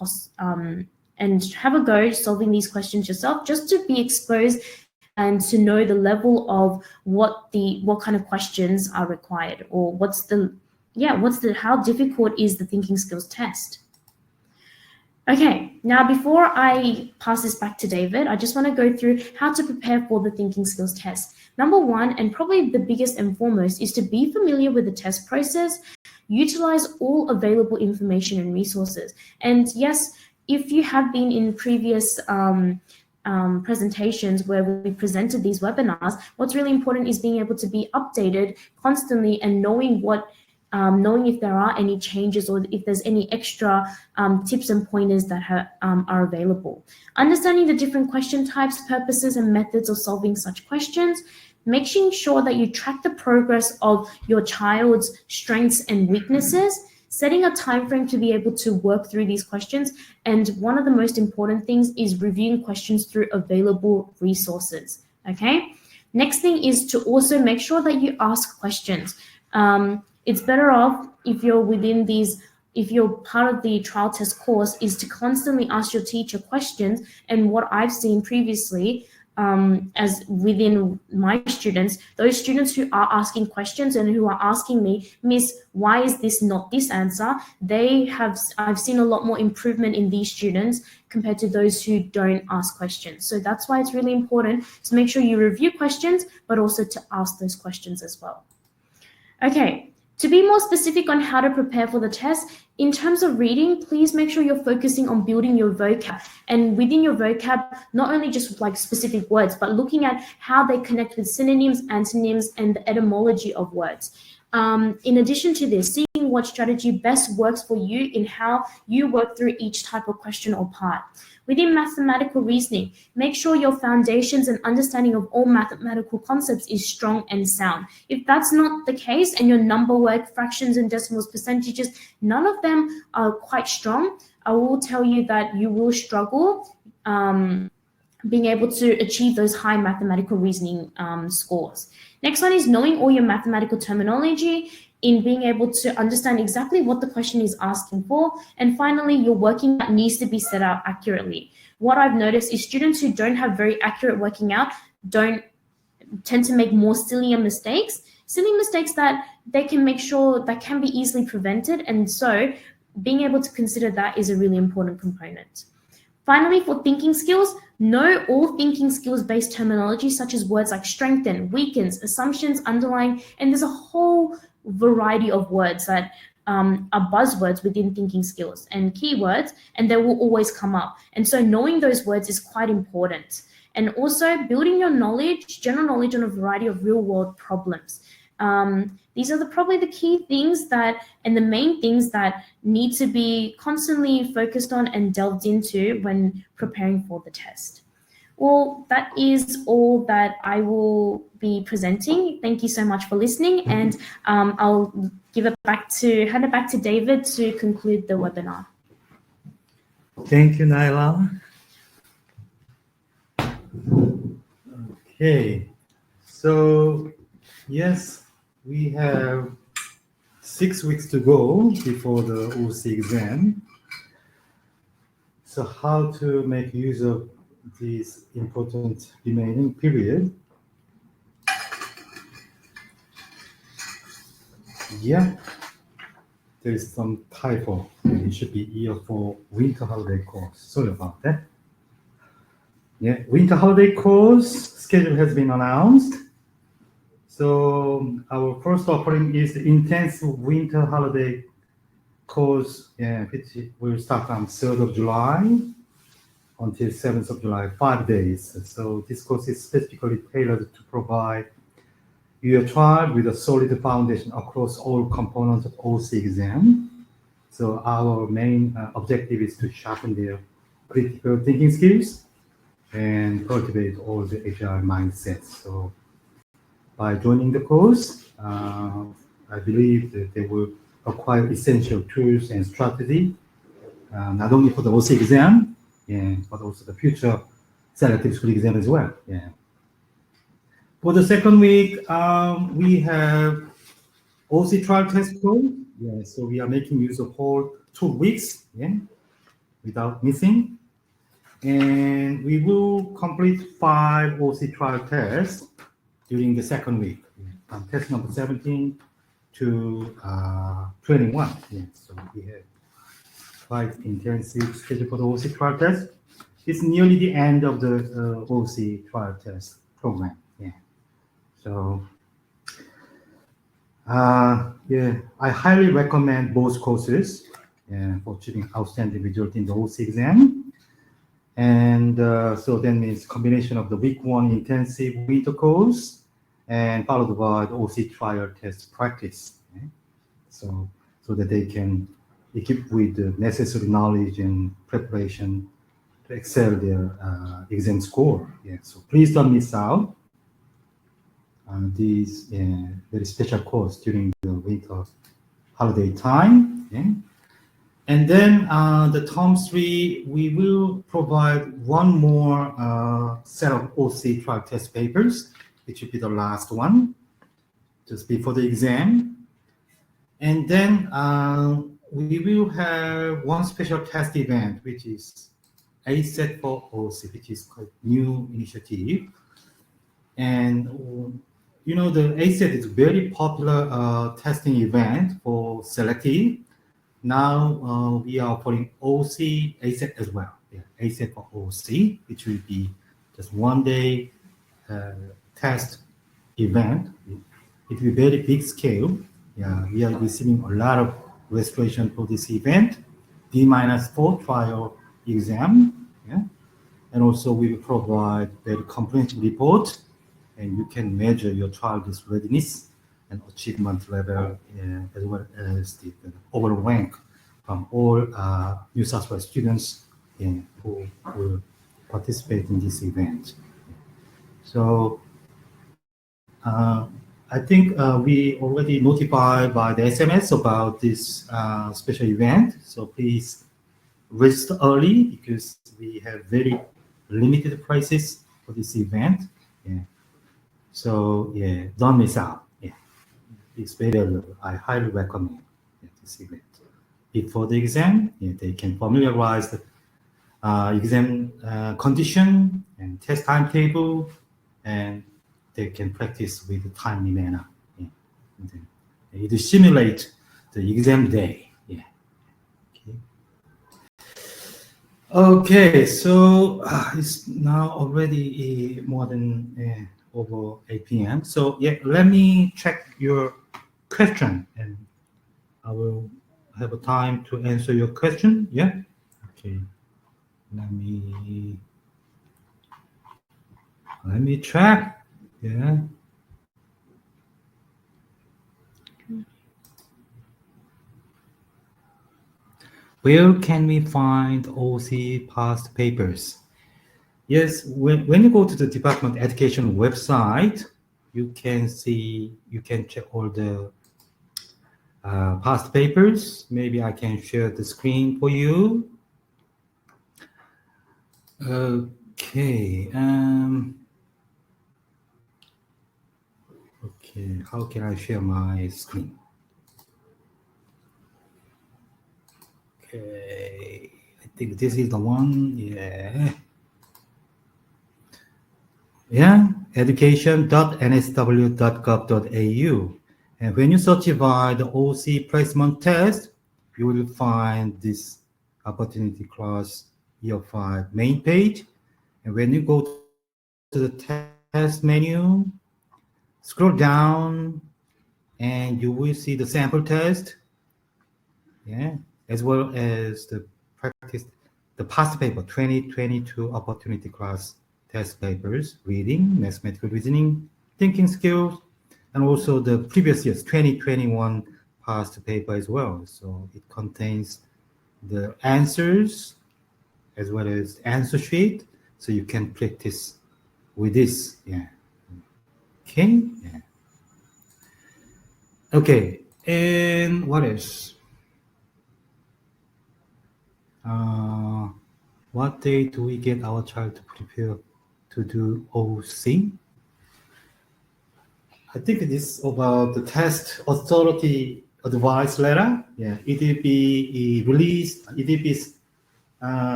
and have a go solving these questions yourself, just to be exposed and to know the level of what kind of questions are required, or how difficult is the thinking skills test. Okay, now before I pass this back to David, I just want to go through how to prepare for the thinking skills test. Number 1, and probably the biggest and foremost, is to be familiar with the test process, utilize all available information and resources. And yes, if you have been in previous presentations where we presented these webinars, what's really important is being able to be updated constantly and knowing if there are any changes or if there's any extra tips and pointers that are available. Understanding the different question types, purposes, and methods of solving such questions, making sure that you track the progress of your child's strengths and weaknesses, setting a time frame to be able to work through these questions, and one of the most important things is reviewing questions through available resources, okay? Next thing is to also make sure that you ask questions. It's better off if you're part of the trial test course, is to constantly ask your teacher questions. And what I've seen previously as within my students, those students who are asking questions and who are asking me, Miss, why is this not this answer? I've seen a lot more improvement in these students compared to those who don't ask questions. So that's why it's really important to make sure you review questions, but also to ask those questions as well. Okay, to be more specific on how to prepare for the test, in terms of reading, please make sure you're focusing on building your vocab. And within your vocab, not only just like specific words, but looking at how they connect with synonyms, antonyms, and the etymology of words. In addition to this, seeing what strategy best works for you in how you work through each type of question or part. Within mathematical reasoning, make sure your foundations and understanding of all mathematical concepts is strong and sound. If that's not the case and your number work, fractions and decimals, percentages, none of them are quite strong, I will tell you that you will struggle being able to achieve those high mathematical reasoning scores. Next one is knowing all your mathematical terminology in being able to understand exactly what the question is asking for. And finally, your working out needs to be set out accurately. What I've noticed is students who don't have very accurate working out don't tend to make more silly mistakes that they can make sure that can be easily prevented. And so being able to consider that is a really important component. Finally, for thinking skills, know all thinking skills-based terminology such as words like strengthen, weakens, assumptions, underlying, and there's a whole variety of words that are buzzwords within thinking skills and keywords, and they will always come up. And so knowing those words is quite important. And also building your knowledge, general knowledge on a variety of real-world problems. These are probably the key things and the main things that need to be constantly focused on and delved into when preparing for the test. Well, that is all that I will be presenting. Thank you so much for listening, and I'll hand it back to David to conclude the webinar. Thank you, Naila. Okay, so yes, we have 6 weeks to go before the OC exam. So how to make use of this important remaining period? Yeah, there is some typo. It should be year for winter holiday course. Sorry about that. Yeah, winter holiday course schedule has been announced. So our first offering is the intensive winter holiday course, which will start on 3rd of July until 7th of July, 5 days. So this course is specifically tailored to provide your child with a solid foundation across all components of OC exam. So our main objective is to sharpen their critical thinking skills and cultivate all the agile mindsets. So by joining the course, I believe that they will acquire essential tools and strategy, not only for the OC exam, but also the future selective school exam as well. For the second week, we have OC trial test course. So we are making use of whole 2 weeks, without missing. And we will complete 5 OC trial tests during the second week, from test number 17 to 21. So we have quite intensive schedule for the OC trial test. It's nearly the end of the OC trial test program. So I highly recommend both courses for achieving outstanding result in the OC exam. And so that means combination of the week 1 intensive winter course and followed by the OC trial test practice. So that they can equip with the necessary knowledge and preparation to excel their exam score. So please don't miss out on these very special course during the winter holiday time. And then the term 3, we will provide one more set of OC trial test papers, which will be the last one, just before the exam. And then we will have one special test event, which is ASET for OC, which is quite new initiative. And the ASET is very popular testing event for selective. Now we are offering OC ASET as well. Yeah, ASET for OC, which will be just 1 day test event. It will be very big scale. Yeah, we are receiving a lot of registration for this event. D-4 trial exam. Yeah, and also we will provide very comprehensive report, and you can measure your child's readiness and achievement level, as well as the overall rank from all New South Wales students who will participate in this event. So I think we already notified by the SMS about this special event. So please register early because we have very limited prices for this event. Yeah. So yeah, don't miss out. Yeah, it's very valuable. I highly recommend this event. Before the exam, they can familiarize the exam condition and test timetable, and they can practice with a timely manner. Yeah. And then it simulate the exam day. Yeah. Okay, so it's now already more than over 8 p.m. So yeah, let me check your question, and I will have a time to answer your question. Yeah. Okay. Let me check. Yeah. Where can we find OC past papers? Yes, when you go to the Department of Education website, you can check all the past papers. Maybe I can share the screen for you. Okay. Okay, how can I share my screen? Okay, I think this is the one. Yeah. Yeah, education.nsw.gov.au. And when you search by the OC placement test, you will find this opportunity class year 5 main page. And when you go to the test menu, scroll down, and you will see the sample test, as well as the past paper 2022 opportunity class test papers, reading, mathematical reasoning, thinking skills, and also the previous year's 2021 past paper as well. So it contains the answers as well as answer sheet, so you can practice with this. Yeah. Okay. Yeah. Okay. And what else? What day do we get our child to prepare to do OC? I think it is about the test authority advice letter. Yeah, it will be released. It will be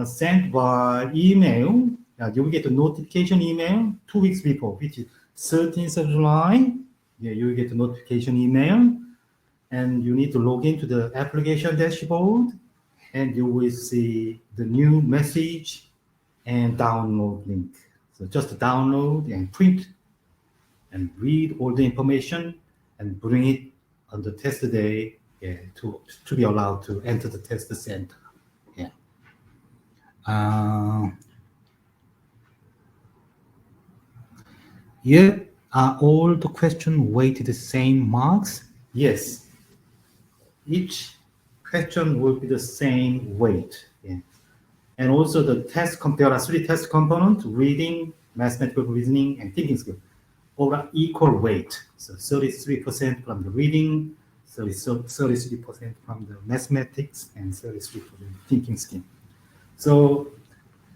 sent by email. You will get a notification email 2 weeks before, which is 13th of July. Yeah, you will get a notification email, and you need to log into the application dashboard, and you will see the new message and download link. So just download and print and read all the information and bring it on the test day to be allowed to enter the test center. Yeah. Are all the questions weighted the same marks? Yes. Each question will be the same weight. Yeah. And also the test, there are 3 test components: reading, mathematical reasoning, and thinking skill. All are equal weight. So 33% from the reading, 33% from the mathematics, and 33% from the thinking skill. So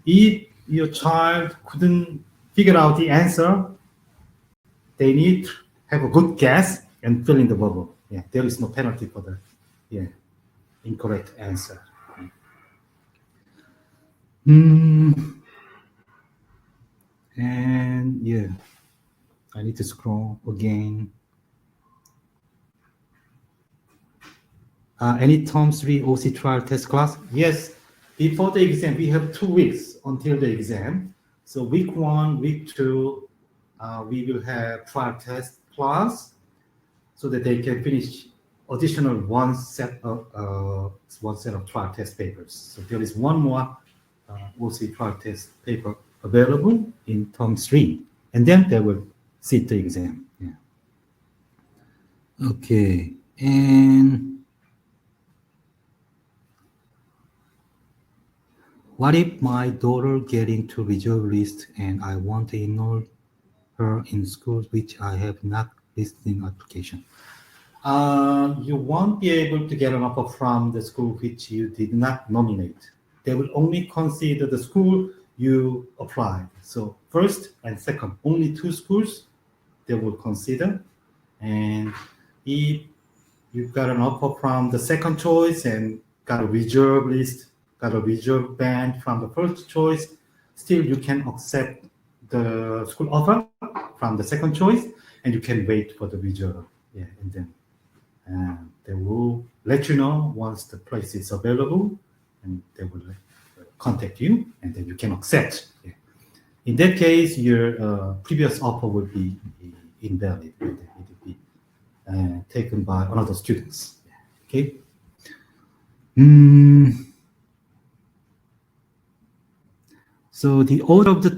if your child couldn't figure out the answer, they need to have a good guess and fill in the bubble. Yeah, there is no penalty for the incorrect answer. And yeah, I need to scroll again. Any Term 3 OC trial test class? Yes, before the exam, we have 2 weeks until the exam. So week 1, week 2, we will have trial test class so that they can finish additional one set of trial test papers. So there is one more OC trial test paper available in Term 3, and then they will sit the exam. Yeah. Okay, and what if my daughter get into reserve list and I want to enroll her in schools which I have not listed in application? You won't be able to get an offer from the school which you did not nominate. They will only consider the school you applied. So first and second, only 2 schools they will consider. And if you got an offer from the second choice and got a reserve list, got a reserve band from the first choice, still you can accept the school offer from the second choice, and you can wait for the reserve. Yeah, and then they will let you know once the place is available, and they will contact you, and then you can accept. Yeah. In that case, your previous offer will be invalid. It will be taken by another students. Okay. So the order of the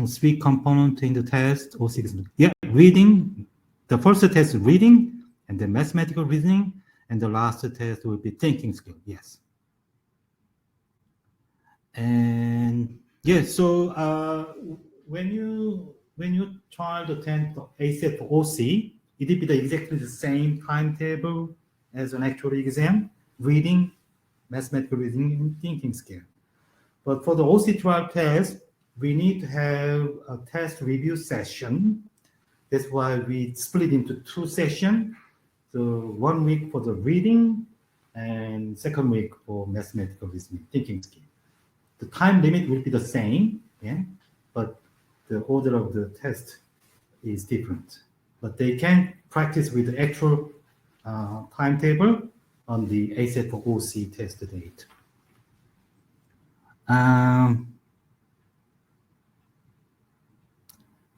3 components in the test or 6. Yeah, reading. The first test is reading, and then mathematical reasoning, and the last test will be thinking skill. Yes. And yeah, so when you try to attend the ACET for OC, it will be exactly the same timetable as an actual exam: reading, mathematical reasoning, and thinking skill. But for the OC trial test, we need to have a test review session. That's why we split into 2 sessions. So 1 week for the reading and second week for mathematical reasoning, thinking skill. The time limit will be the same, yeah, but the order of the test is different. But they can practice with the actual timetable on the ACET for OC test date.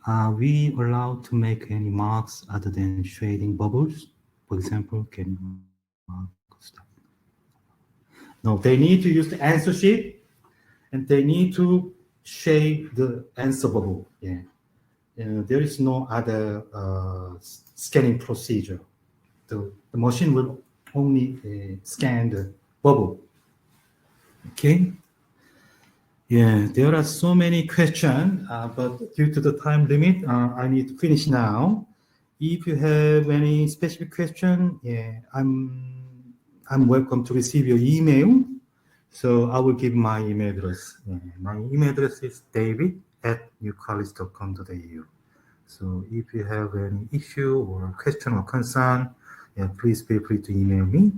Are we allowed to make any marks other than shading bubbles? For example, can you mark stuff? No, they need to use the answer sheet, and they need to shade the answer bubble. Yeah, there is no other scanning procedure. The machine will only scan the bubble. Okay. Yeah, there are so many questions, but due to the time limit, I need to finish now. If you have any specific question, yeah, I'm welcome to receive your email. So I will give my email address. Yeah, my email address is david@newcollege.com.au. So if you have any issue or question or concern, yeah, please feel free to email me,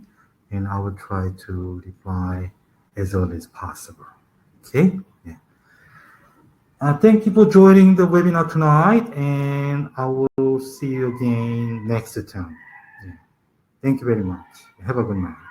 and I will try to reply as early as possible. Okay. Yeah. Thank you for joining the webinar tonight, and I will see you again next time. Yeah. Thank you very much. Have a good night.